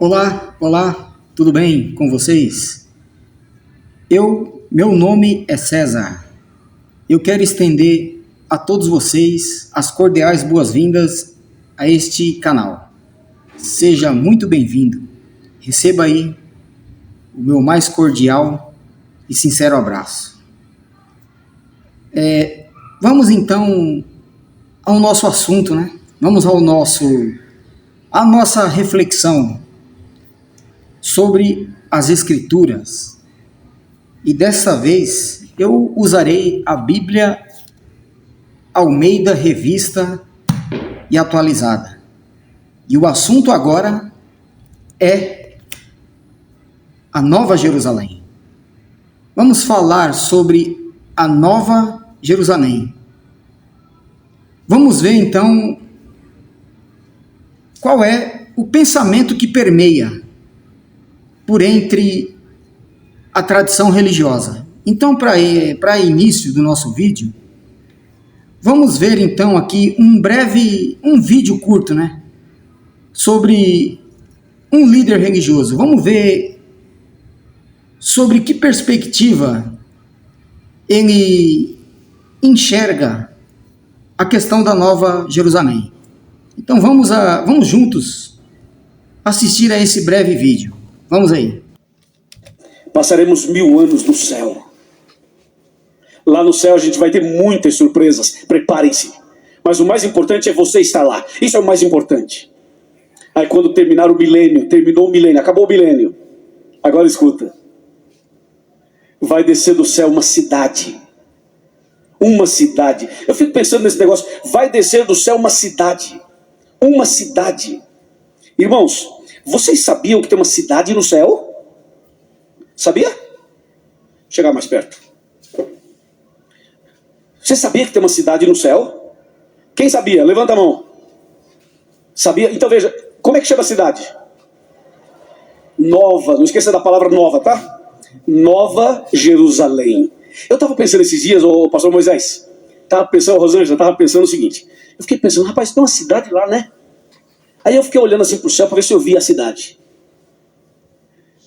Olá, olá, tudo bem com vocês? Meu nome é César. Eu quero estender a todos vocês as cordiais boas-vindas a este canal. Seja muito bem-vindo. Receba aí o meu mais cordial e sincero abraço. Vamos então ao nosso assunto, né? Vamos à nossa reflexão sobre as Escrituras. E dessa vez eu usarei a Bíblia Almeida Revista e Atualizada. E o assunto agora é a Nova Jerusalém. Vamos falar sobre a Nova Jerusalém. Vamos ver então qual é o pensamento que permeia por entre a tradição religiosa. Então, para início do nosso vídeo, vamos ver então aqui um vídeo curto, né, sobre um líder religioso. Vamos ver sobre que perspectiva ele enxerga a questão da Nova Jerusalém. Então vamos juntos assistir a esse breve vídeo. Vamos aí. Passaremos 1000 anos no céu. Lá no céu a gente vai ter muitas surpresas. Preparem-se. Mas o mais importante é você estar lá. Isso é o mais importante. Aí quando terminou o milênio, acabou o milênio. Agora escuta. Vai descer do céu uma cidade. Uma cidade. Eu fico pensando nesse negócio. Vai descer do céu uma cidade. Uma cidade. Irmãos, vocês sabiam que tem uma cidade no céu? Sabia? Chegar mais perto. Você sabia que tem uma cidade no céu? Quem sabia? Levanta a mão. Sabia? Então veja, como é que chama a cidade? Nova, não esqueça da palavra nova, tá? Nova Jerusalém. Eu estava pensando esses dias, ô pastor Moisés, Rosângela, estava pensando o seguinte. Eu fiquei pensando, rapaz, tem uma cidade lá, né? Aí eu fiquei olhando assim pro céu para ver se eu via a cidade.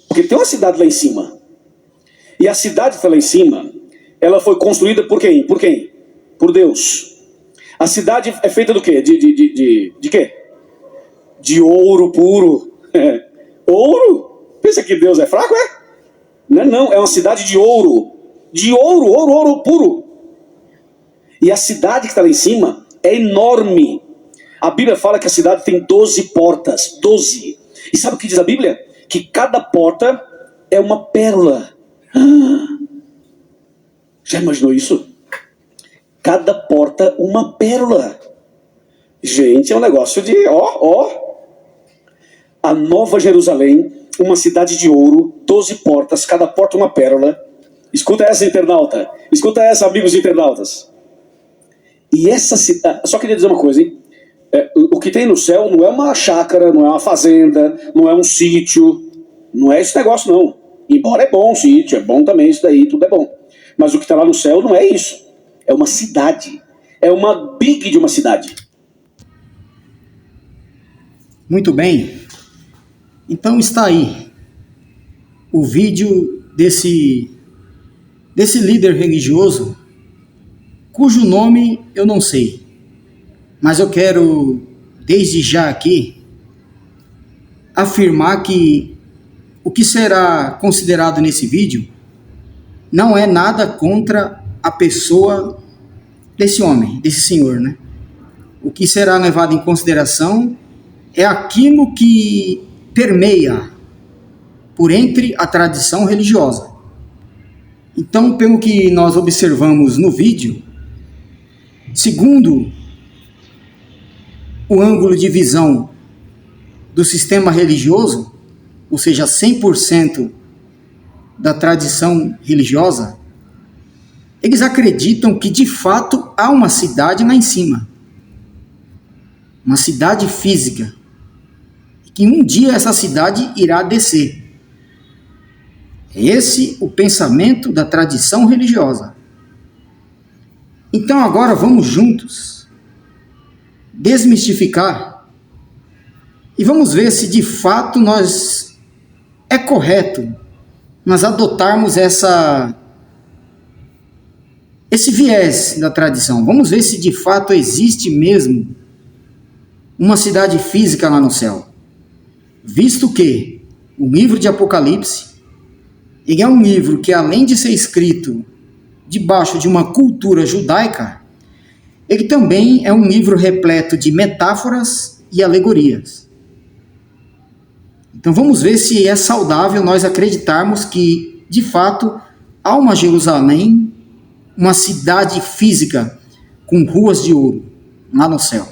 Porque tem uma cidade lá em cima. E a cidade que está lá em cima, ela foi construída por quem? Por quem? Por Deus. A cidade é feita do quê? De quê? De ouro puro. Ouro? Pensa que Deus é fraco, é? Não, é uma cidade de ouro. De ouro, ouro puro. E a cidade que está lá em cima é enorme. A Bíblia fala que a cidade tem 12 portas. 12. E sabe o que diz a Bíblia? Que cada porta é uma pérola. Já imaginou isso? Cada porta uma pérola. Gente, é um negócio de A Nova Jerusalém, uma cidade de ouro, 12 portas, cada porta uma pérola. Escuta essa, internauta. Escuta essa, amigos internautas. E essa cidade... Só queria dizer uma coisa, hein? O que tem no céu não é uma chácara, não é uma fazenda, não é um sítio, não é esse negócio não. Embora é bom o sítio, é bom também isso daí, tudo é bom. Mas o que está lá no céu não é isso. É uma cidade. É uma big de uma cidade. Muito bem. Então está aí o vídeo desse líder religioso, cujo nome eu não sei. Mas eu quero, desde já aqui, afirmar que o que será considerado nesse vídeo não é nada contra a pessoa desse homem, desse senhor, né? O que será levado em consideração é aquilo que permeia por entre a tradição religiosa. Então, pelo que nós observamos no vídeo, segundo o ângulo de visão do sistema religioso, ou seja, 100% da tradição religiosa, eles acreditam que de fato há uma cidade lá em cima, uma cidade física, e que um dia essa cidade irá descer. É esse o pensamento da tradição religiosa. Então agora vamos juntos desmistificar E vamos ver se de fato é correto nós adotarmos esse viés da tradição. Vamos ver se de fato existe mesmo uma cidade física lá no céu. Visto que o livro de Apocalipse, ele é um livro que, além de ser escrito debaixo de uma cultura judaica, ele também é um livro repleto de metáforas e alegorias. Então vamos ver se é saudável nós acreditarmos que, de fato, há uma Jerusalém, uma cidade física com ruas de ouro lá no céu.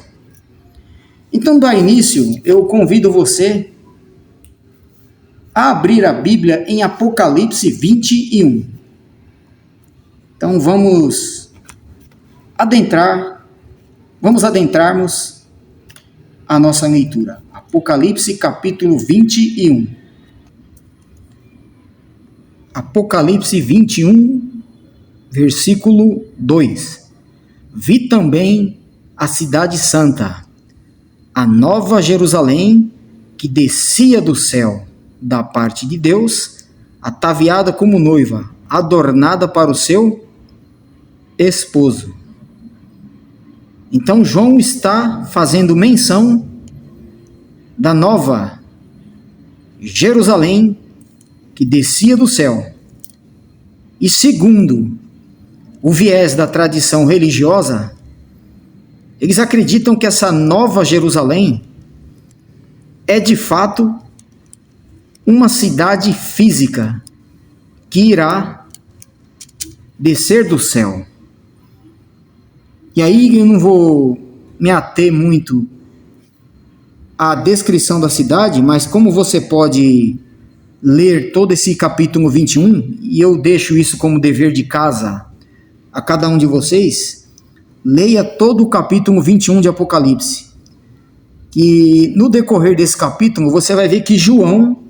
Então, do início, eu convido você a abrir a Bíblia em Apocalipse 21. Então vamos adentrarmos a nossa leitura. Apocalipse capítulo 21. Apocalipse 21, versículo 2. Vi também a cidade santa, a nova Jerusalém, que descia do céu, da parte de Deus, ataviada como noiva, adornada para o seu esposo. Então João está fazendo menção da nova Jerusalém que descia do céu. E segundo o viés da tradição religiosa, eles acreditam que essa nova Jerusalém é de fato uma cidade física que irá descer do céu. E aí eu não vou me ater muito à descrição da cidade, mas como você pode ler todo esse capítulo 21, e eu deixo isso como dever de casa a cada um de vocês, leia todo o capítulo 21 de Apocalipse. Que no decorrer desse capítulo você vai ver que João,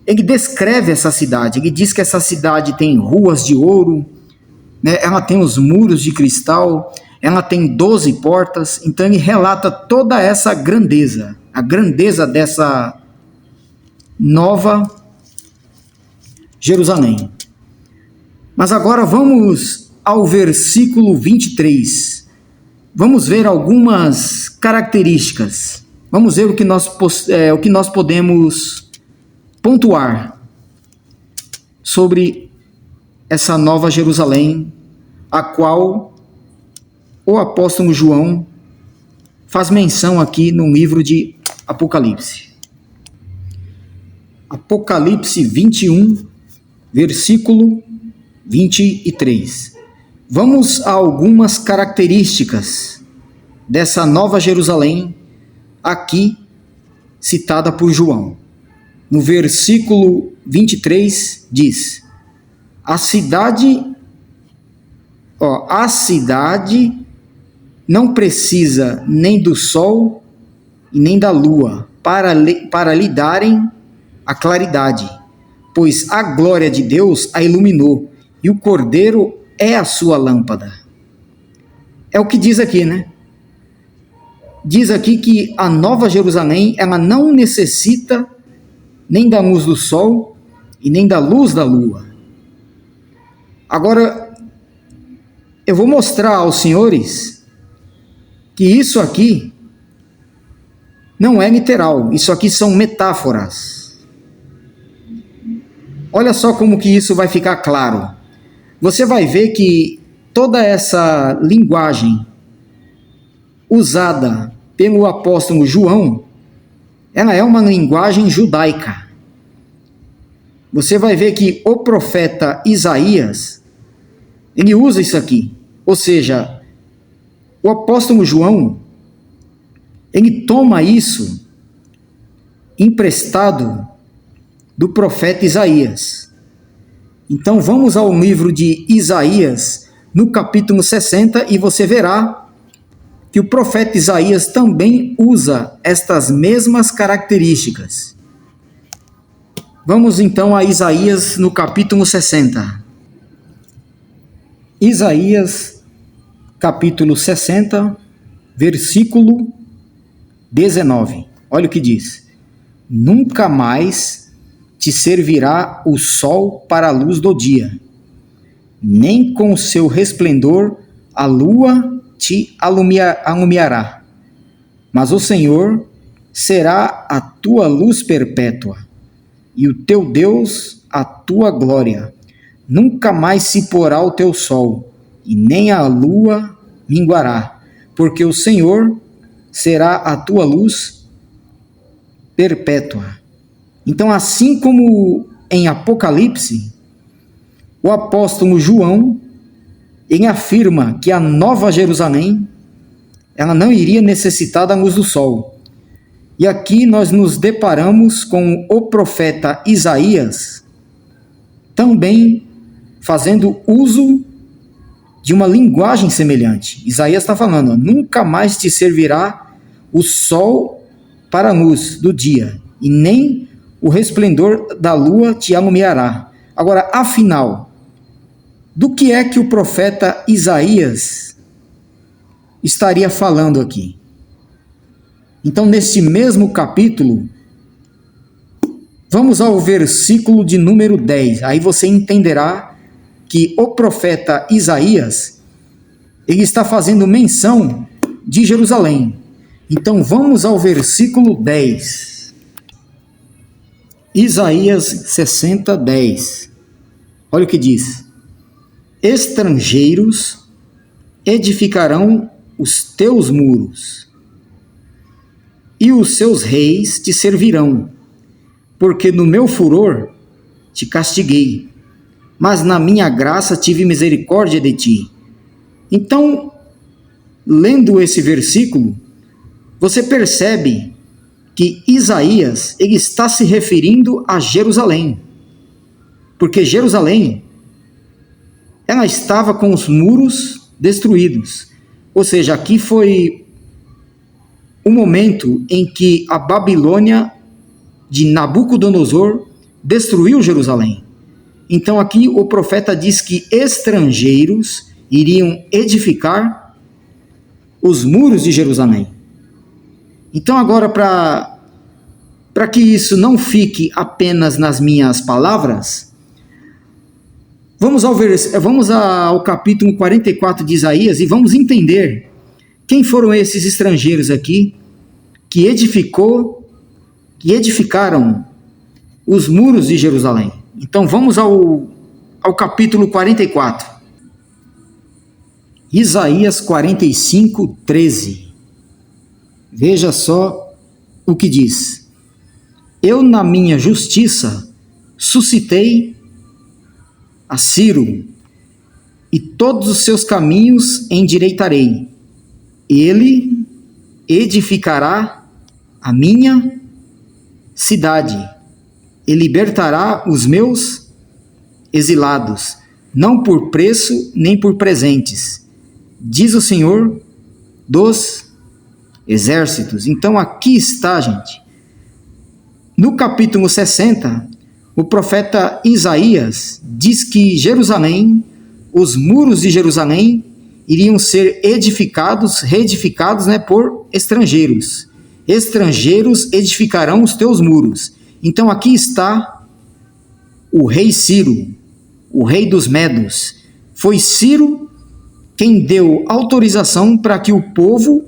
ele descreve essa cidade, ele diz que essa cidade tem ruas de ouro, né? Ela tem os muros de cristal, ela tem 12 portas, então ele relata toda essa grandeza, a grandeza dessa nova Jerusalém. Mas agora vamos ao versículo 23. Vamos ver algumas características. Vamos ver o que nós podemos pontuar sobre essa nova Jerusalém, a qual o apóstolo João faz menção aqui no livro de Apocalipse. Apocalipse 21, versículo 23. Vamos a algumas características dessa nova Jerusalém aqui citada por João. No versículo 23 diz: a cidade não precisa nem do sol e nem da lua para lhe darem a claridade, pois a glória de Deus a iluminou e o Cordeiro é a sua lâmpada. É o que diz aqui, né? Diz aqui que a nova Jerusalém, ela não necessita nem da luz do sol e nem da luz da lua. Agora, eu vou mostrar aos senhores que isso aqui não é literal, isso aqui são metáforas. Olha só como que isso vai ficar claro. Você vai ver que toda essa linguagem usada pelo apóstolo João, ela é uma linguagem judaica. Você vai ver que o profeta Isaías, ele usa isso aqui. Ou seja, o apóstolo João, ele toma isso emprestado do profeta Isaías. Então vamos ao livro de Isaías, no capítulo 60, e você verá que o profeta Isaías também usa estas mesmas características. Vamos então a Isaías no capítulo 60. Isaías, capítulo 60, versículo 19. Olha o que diz: nunca mais te servirá o sol para a luz do dia, nem com o seu resplendor a lua te alumiará. Mas o Senhor será a tua luz perpétua, e o teu Deus a tua glória. Nunca mais se porá o teu sol, e nem a lua minguará, porque o Senhor será a tua luz perpétua. Então, assim como em Apocalipse, o apóstolo João ele afirma que a Nova Jerusalém ela não iria necessitar da luz do sol. E aqui nós nos deparamos com o profeta Isaías também fazendo uso de uma linguagem semelhante. Isaías está falando: nunca mais te servirá o sol para a luz do dia, e nem o resplendor da lua te alumiará. Agora, afinal, do que é que o profeta Isaías estaria falando aqui? Então, neste mesmo capítulo, vamos ao versículo de número 10. Aí você entenderá que o profeta Isaías, ele está fazendo menção de Jerusalém. Então, vamos ao versículo 10. Isaías 60, 10. Olha o que diz: estrangeiros edificarão os teus muros, e os seus reis te servirão, porque no meu furor te castiguei, mas na minha graça tive misericórdia de ti. Então, lendo esse versículo, você percebe que Isaías ele está se referindo a Jerusalém, porque Jerusalém ela estava com os muros destruídos. Ou seja, aqui foi o momento em que a Babilônia de Nabucodonosor destruiu Jerusalém. Então aqui o profeta diz que estrangeiros iriam edificar os muros de Jerusalém. Então agora, para que isso não fique apenas nas minhas palavras, vamos ao capítulo 44 de Isaías e vamos entender quem foram esses estrangeiros aqui que edificaram os muros de Jerusalém. Então vamos ao capítulo 44. Isaías 45, 13. Veja só o que diz: eu na minha justiça suscitei a Ciro, e todos os seus caminhos endireitarei. Ele edificará a minha cidade e libertará os meus exilados, não por preço nem por presentes, diz o Senhor dos exércitos. Então aqui está, gente. No capítulo 60, o profeta Isaías diz que Jerusalém, os muros de Jerusalém, iriam ser reedificados, por estrangeiros. Estrangeiros edificarão os teus muros. Então aqui está o rei Ciro, o rei dos Medos. Foi Ciro quem deu autorização para que o povo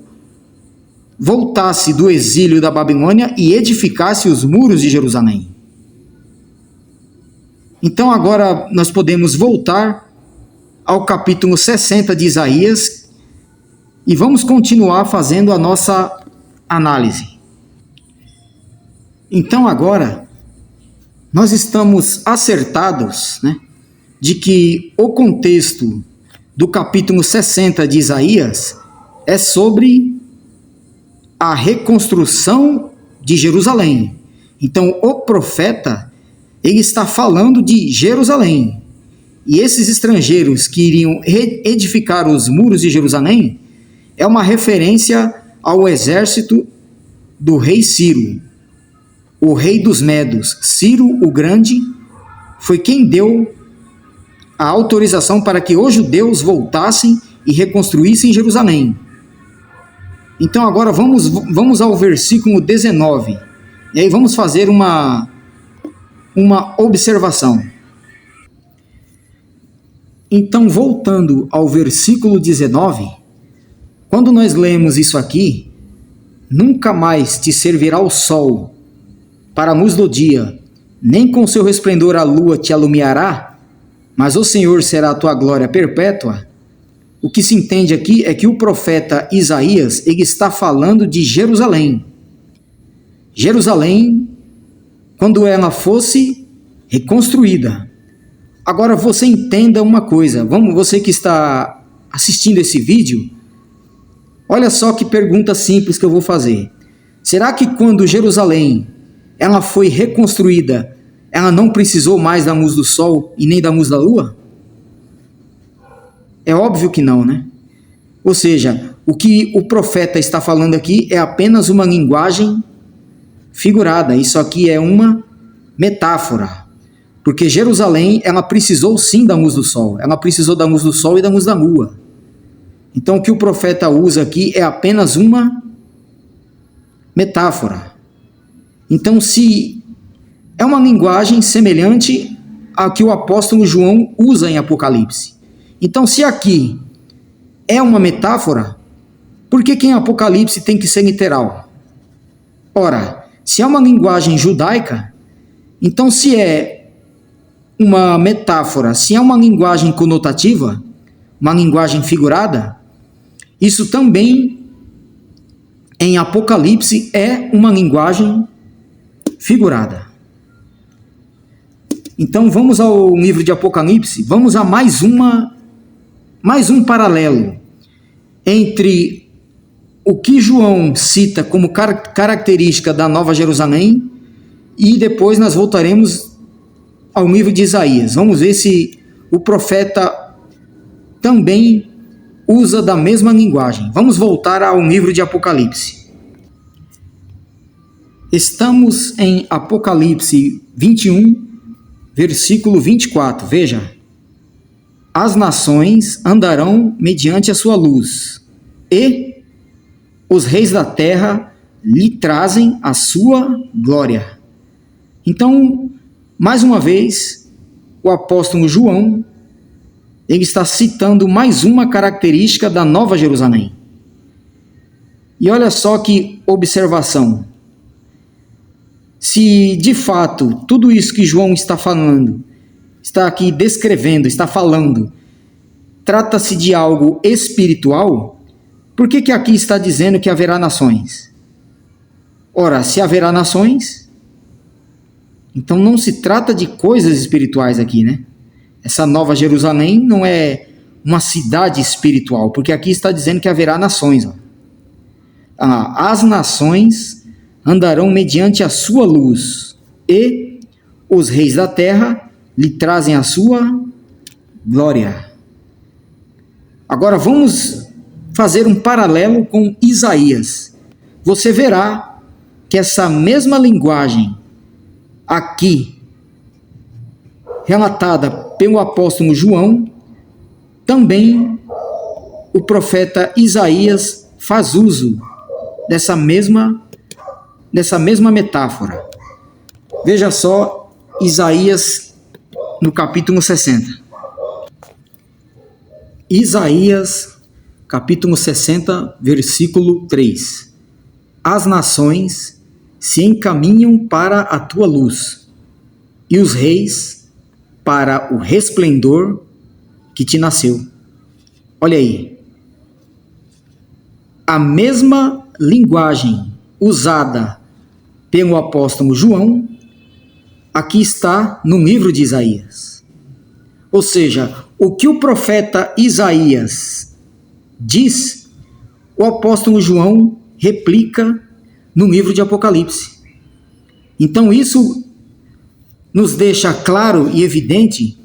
voltasse do exílio da Babilônia e edificasse os muros de Jerusalém. Então agora nós podemos voltar ao capítulo 60 de Isaías e vamos continuar fazendo a nossa análise. Então agora nós estamos acertados, de que o contexto do capítulo 60 de Isaías é sobre a reconstrução de Jerusalém. Então o profeta ele está falando de Jerusalém. E esses estrangeiros que iriam edificar os muros de Jerusalém é uma referência ao exército do rei Ciro, o rei dos Medos. Ciro o Grande foi quem deu a autorização para que os judeus voltassem e reconstruíssem Jerusalém. Então agora vamos ao versículo 19. E aí vamos fazer uma observação. Então, voltando ao versículo 19, quando nós lemos isso aqui, nunca mais te servirá o sol para a luz do dia, nem com seu resplendor a lua te alumiará, mas o Senhor será a tua glória perpétua. O que se entende aqui é que o profeta Isaías, ele está falando de Jerusalém. Jerusalém, quando ela fosse reconstruída. Agora você entenda uma coisa, você que está assistindo esse vídeo, olha só que pergunta simples que eu vou fazer. Será que quando Jerusalém ela foi reconstruída, ela não precisou mais da luz do sol e nem da luz da lua? É óbvio que não, né? Ou seja, o que o profeta está falando aqui é apenas uma linguagem figurada. Isso aqui é uma metáfora. Porque Jerusalém, ela precisou sim da luz do sol. Ela precisou da luz do sol e da luz da lua. Então o que o profeta usa aqui é apenas uma metáfora. Então se é uma linguagem semelhante à que o apóstolo João usa em Apocalipse. Então se aqui é uma metáfora, por que em Apocalipse tem que ser literal? Ora, se é uma linguagem judaica, então se é uma metáfora, se é uma linguagem conotativa, uma linguagem figurada, isso também em Apocalipse é uma linguagem figurada. Então vamos ao livro de Apocalipse, vamos a mais um paralelo entre o que João cita como característica da Nova Jerusalém e depois nós voltaremos ao livro de Isaías. Vamos ver se o profeta também usa da mesma linguagem. Vamos voltar ao livro de Apocalipse. Estamos em Apocalipse 21, versículo 24. Veja. As nações andarão mediante a sua luz, e os reis da terra lhe trazem a sua glória. Então, mais uma vez, o apóstolo João, ele está citando mais uma característica da Nova Jerusalém. E olha só que observação. Se, de fato, tudo isso que João está falando, está aqui descrevendo, está falando, trata-se de algo espiritual, por que aqui está dizendo que haverá nações? Ora, se haverá nações, então não se trata de coisas espirituais aqui, né? Essa Nova Jerusalém não é uma cidade espiritual, porque aqui está dizendo que haverá nações. Ó. As nações andarão mediante a sua luz, e os reis da terra lhe trazem a sua glória. Agora vamos fazer um paralelo com Isaías. Você verá que essa mesma linguagem aqui relatada pelo apóstolo João, também o profeta Isaías faz uso dessa mesma metáfora. Veja só Isaías no capítulo 60. Isaías, capítulo 60, versículo 3. As nações se encaminham para a tua luz, e os reis para o resplendor que te nasceu. Olha aí. A mesma linguagem usada pelo apóstolo João, aqui está no livro de Isaías. Ou seja, o que o profeta Isaías diz, o apóstolo João replica no livro de Apocalipse. Então isso nos deixa claro e evidente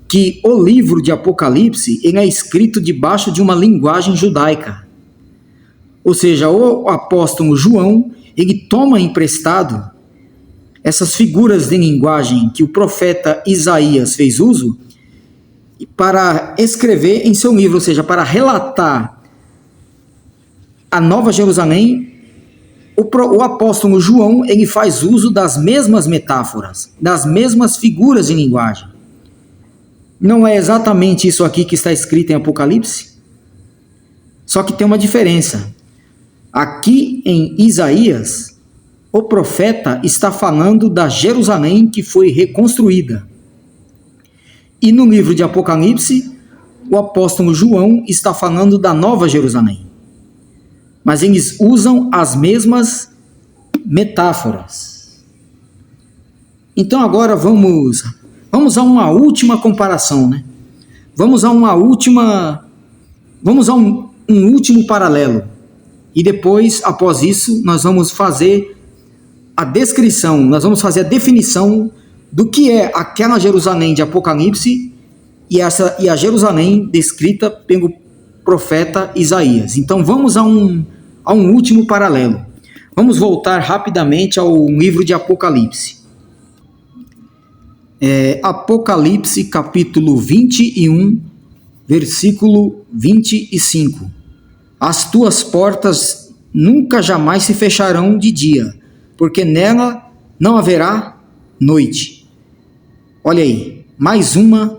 que o livro de Apocalipse ele é escrito debaixo de uma linguagem judaica. Ou seja, o apóstolo João ele toma emprestado essas figuras de linguagem que o profeta Isaías fez uso para escrever em seu livro, ou seja, para relatar a Nova Jerusalém, o apóstolo João, ele faz uso das mesmas metáforas, das mesmas figuras de linguagem. Não é exatamente isso aqui que está escrito em Apocalipse? Só que tem uma diferença. Aqui em Isaías, o profeta está falando da Jerusalém que foi reconstruída. E no livro de Apocalipse, o apóstolo João está falando da Nova Jerusalém. Mas eles usam as mesmas metáforas. Então agora vamos a uma última comparação, né? Vamos a um último paralelo. E depois, após isso, nós vamos fazer a descrição, nós vamos fazer a definição do que é aquela Jerusalém de Apocalipse e a Jerusalém descrita pelo profeta Isaías. Então vamos a um último paralelo. Vamos voltar rapidamente ao livro de Apocalipse. Apocalipse capítulo 21, versículo 25. As tuas portas nunca jamais se fecharão de dia, porque nela não haverá noite. Olha aí, mais uma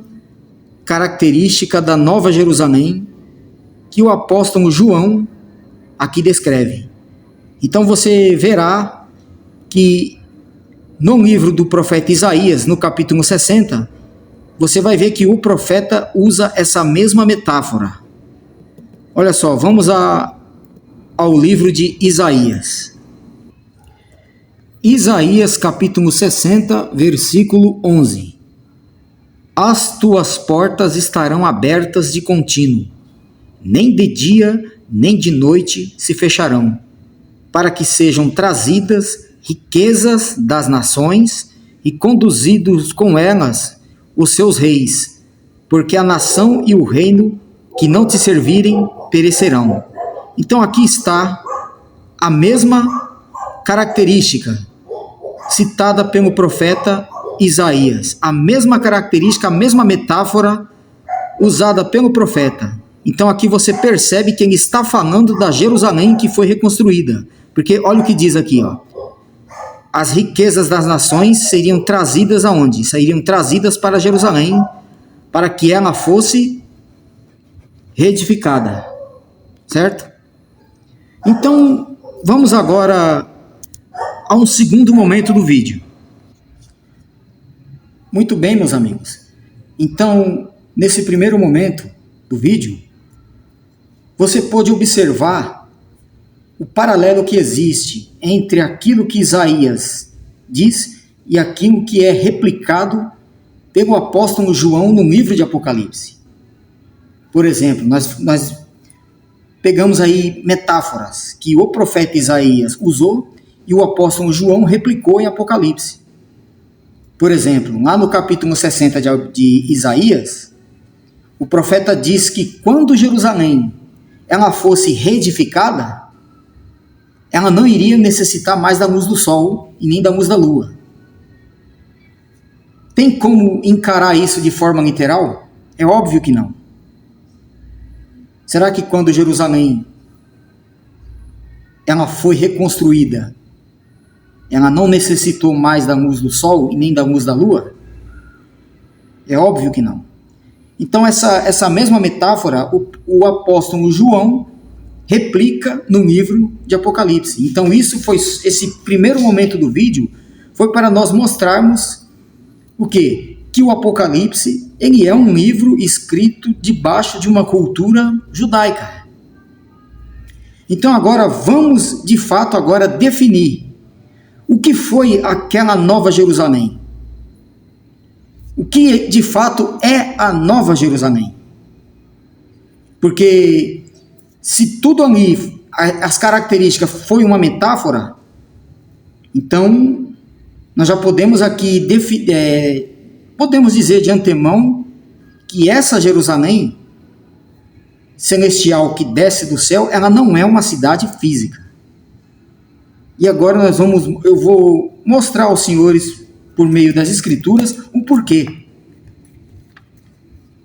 característica da Nova Jerusalém que o apóstolo João aqui descreve. Então você verá que no livro do profeta Isaías, no capítulo 60, você vai ver que o profeta usa essa mesma metáfora. Olha só, vamos ao livro de Isaías. Isaías capítulo 60, versículo 11. As tuas portas estarão abertas de contínuo, nem de dia nem de noite se fecharão, para que sejam trazidas riquezas das nações e conduzidos com elas os seus reis, porque a nação e o reino que não te servirem perecerão. Então aqui está a mesma característica citada pelo profeta Isaías, a mesma característica, a mesma metáfora usada pelo profeta. Então aqui você percebe que ele está falando da Jerusalém que foi reconstruída, porque olha o que diz aqui, ó. As riquezas das nações seriam trazidas aonde? Seriam trazidas para Jerusalém, para que ela fosse reedificada, certo? Então vamos agora a um segundo momento do vídeo. Muito bem, meus amigos. Então, nesse primeiro momento do vídeo, você pode observar o paralelo que existe entre aquilo que Isaías diz e aquilo que é replicado pelo apóstolo João no livro de Apocalipse. Por exemplo, nós pegamos aí metáforas que o profeta Isaías usou e o apóstolo João replicou em Apocalipse. Por exemplo, lá no capítulo 60 de Isaías, o profeta diz que quando Jerusalém ela fosse reedificada, ela não iria necessitar mais da luz do sol e nem da luz da lua. Tem como encarar isso de forma literal? É óbvio que não. Será que quando Jerusalém ela foi reconstruída, ela não necessitou mais da luz do sol e nem da luz da lua? É óbvio que não. Então essa mesma metáfora o apóstolo João replica no livro de Apocalipse. Então esse primeiro momento do vídeo foi para nós mostrarmos o quê? Que o Apocalipse ele é um livro escrito debaixo de uma cultura judaica. Então agora vamos de fato agora definir o que foi aquela Nova Jerusalém. O que de fato é a Nova Jerusalém? Porque se tudo ali, as características foi uma metáfora, então nós já podemos aqui podemos dizer de antemão que essa Jerusalém celestial que desce do céu, ela não é uma cidade física. E agora eu vou mostrar aos senhores, por meio das escrituras, o porquê.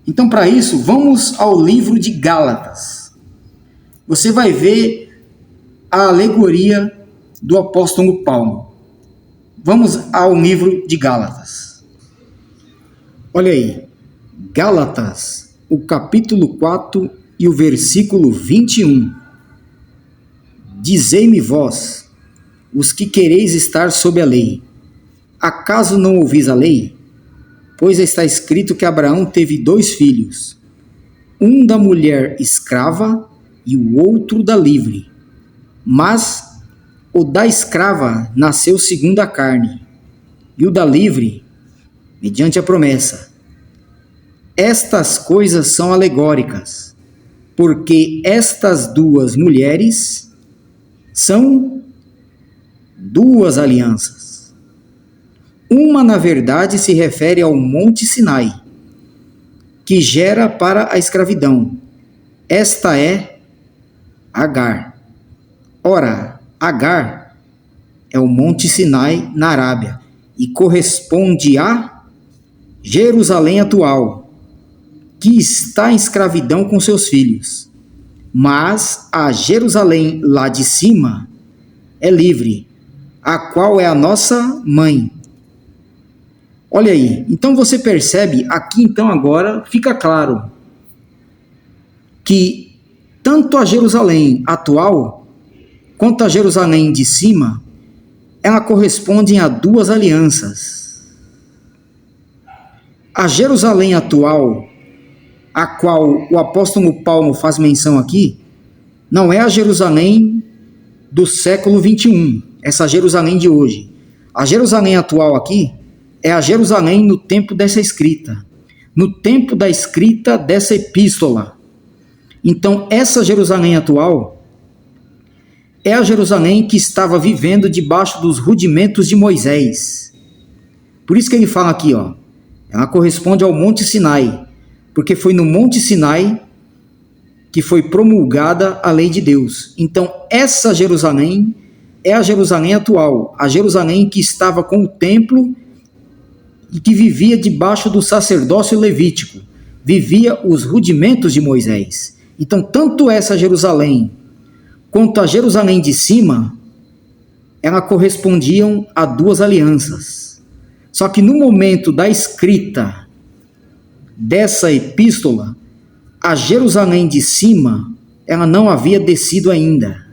Então, para isso, vamos ao livro de Gálatas. Você vai ver a alegoria do apóstolo Paulo. Vamos ao livro de Gálatas. Olha aí, Gálatas, o capítulo 4 e o versículo 21. Dizei-me vós, os que quereis estar sob a lei, acaso não ouvis a lei? Pois está escrito que Abraão teve 2 filhos, um da mulher escrava e o outro da livre. Mas o da escrava nasceu segundo a carne, e o da livre, mediante a promessa. Estas coisas são alegóricas, porque estas 2 mulheres são 2 alianças. Uma, na verdade, se refere ao Monte Sinai, que gera para a escravidão. Esta é Agar. Ora, Agar é o Monte Sinai na Arábia e corresponde a Jerusalém atual, que está em escravidão com seus filhos. Mas a Jerusalém lá de cima é livre, a qual é a nossa mãe. Olha aí, então você percebe, aqui então agora fica claro que tanto a Jerusalém atual quanto a Jerusalém de cima, ela correspondem a 2 alianças. A Jerusalém atual, a qual o apóstolo Paulo faz menção aqui, não é a Jerusalém do século 21, essa Jerusalém de hoje. A Jerusalém atual aqui é a Jerusalém no tempo dessa escrita, no tempo da escrita dessa epístola. Então, essa Jerusalém atual é a Jerusalém que estava vivendo debaixo dos rudimentos de Moisés. Por isso que ele fala aqui, ó, ela corresponde ao Monte Sinai, porque foi no Monte Sinai que foi promulgada a lei de Deus. Então, essa Jerusalém é a Jerusalém atual, a Jerusalém que estava com o templo e que vivia debaixo do sacerdócio levítico, vivia os rudimentos de Moisés. Então, tanto essa Jerusalém quanto a Jerusalém de cima, elas correspondiam a 2 alianças. Só que no momento da escrita dessa epístola, a Jerusalém de cima, ela não havia descido ainda.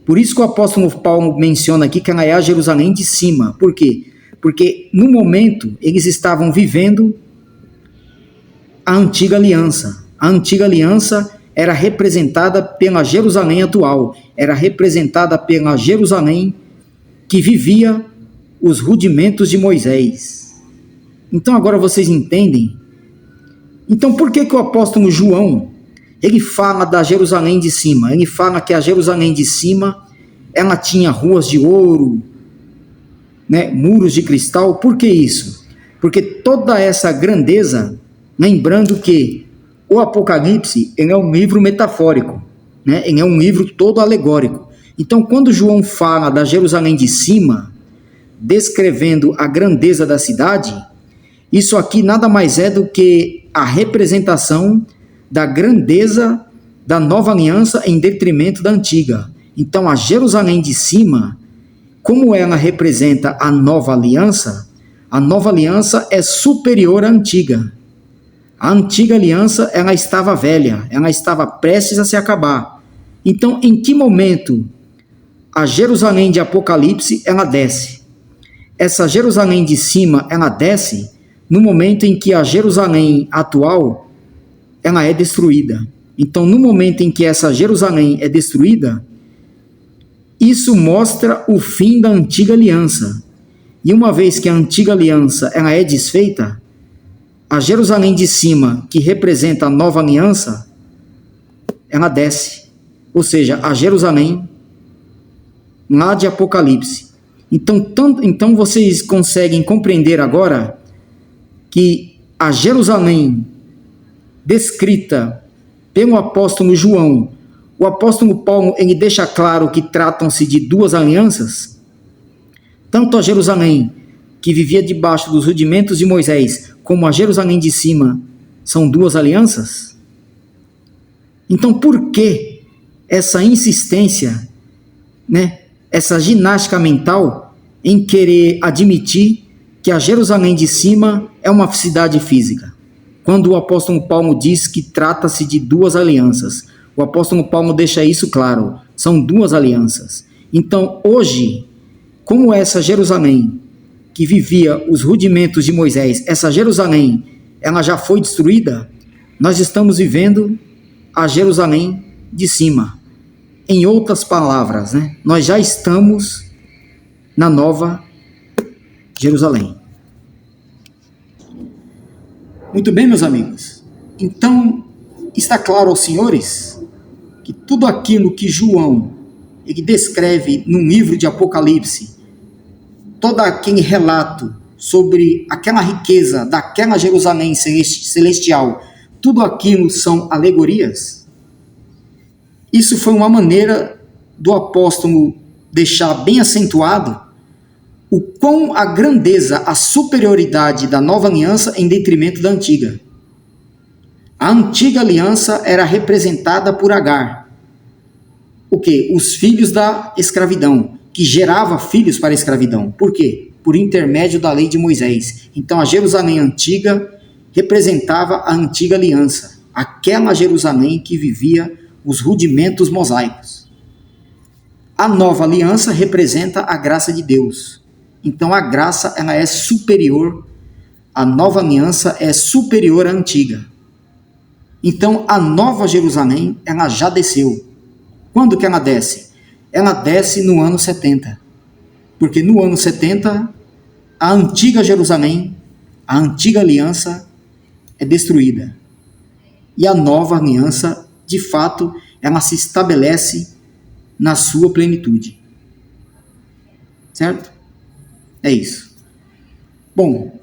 Por isso que o apóstolo Paulo menciona aqui que ela é a Jerusalém de cima. Por quê? Porque no momento eles estavam vivendo a antiga aliança. A antiga aliança era representada pela Jerusalém atual, era representada pela Jerusalém que vivia os rudimentos de Moisés. Então agora vocês entendem? Então por que o apóstolo João, ele fala da Jerusalém de cima? Ele fala que a Jerusalém de cima, ela tinha ruas de ouro, né, muros de cristal. Por que isso? Porque toda essa grandeza, lembrando que o Apocalipse ele é um livro metafórico, né? Ele é um livro todo alegórico. Então, quando João fala da Jerusalém de cima, descrevendo a grandeza da cidade, isso aqui nada mais é do que a representação da grandeza da nova aliança em detrimento da antiga. Então, a Jerusalém de cima, como ela representa a nova aliança é superior à antiga. A antiga aliança, ela estava velha, ela estava prestes a se acabar. Então, em que momento a Jerusalém de Apocalipse, ela desce? Essa Jerusalém de cima, ela desce no momento em que a Jerusalém atual, ela é destruída. Então, no momento em que essa Jerusalém é destruída, isso mostra o fim da antiga aliança. E uma vez que a antiga aliança ela é desfeita, a Jerusalém de cima, que representa a nova aliança, ela desce. Ou seja, a Jerusalém lá de Apocalipse. Então vocês conseguem compreender agora que a Jerusalém descrita pelo apóstolo João, o apóstolo Paulo, ele deixa claro que tratam-se de duas alianças, tanto a Jerusalém, que vivia debaixo dos rudimentos de Moisés, como a Jerusalém de cima, são duas alianças. Então, por que essa insistência né, essa ginástica mental em querer admitir que a Jerusalém de cima é uma cidade física. Quando o apóstolo Paulo diz que trata-se de duas alianças, o apóstolo Paulo deixa isso claro, são duas alianças. Então, hoje, como essa Jerusalém que vivia os rudimentos de Moisés, essa Jerusalém, ela já foi destruída, nós estamos vivendo a Jerusalém de cima. Em outras palavras, né, nós já estamos na nova Jerusalém. Muito bem, meus amigos. Então, está claro aos senhores que tudo aquilo que João ele descreve no livro de Apocalipse, todo aquele relato sobre aquela riqueza daquela Jerusalém celestial, tudo aquilo são alegorias? Isso foi uma maneira do apóstolo deixar bem acentuado o quão a grandeza, a superioridade da nova aliança em detrimento da antiga. A antiga aliança era representada por Agar. O quê? Os filhos da escravidão, que gerava filhos para a escravidão. Por quê? Por intermédio da lei de Moisés. Então a Jerusalém antiga representava a antiga aliança, aquela Jerusalém que vivia os rudimentos mosaicos. A nova aliança representa a graça de Deus. Então a graça ela é superior, a nova aliança é superior à antiga. Então a nova Jerusalém ela já desceu. Quando que ela desce? Ela desce no ano 70. Porque no ano 70, a antiga Jerusalém, a antiga aliança é destruída. E a nova aliança, de fato, ela se estabelece na sua plenitude. Certo? É isso. Bom,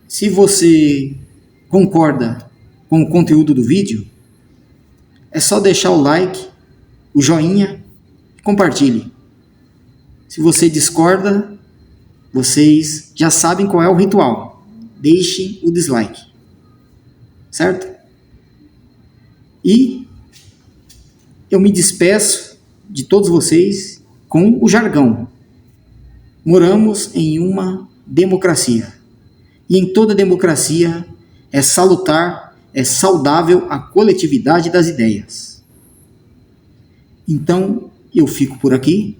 se você concorda com o conteúdo do vídeo, é só deixar o like, o joinha e compartilhe. Se você discorda, vocês já sabem qual é o ritual. Deixe o dislike. Certo? E eu me despeço de todos vocês com o jargão. Moramos em uma democracia. E em toda democracia é salutar, é saudável a coletividade das ideias. Então, eu fico por aqui.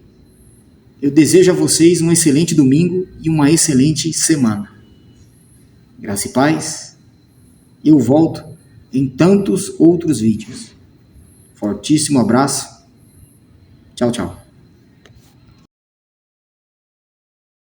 Eu desejo a vocês um excelente domingo e uma excelente semana. Graça e paz. Eu volto em tantos outros vídeos. Fortíssimo abraço. Tchau, tchau.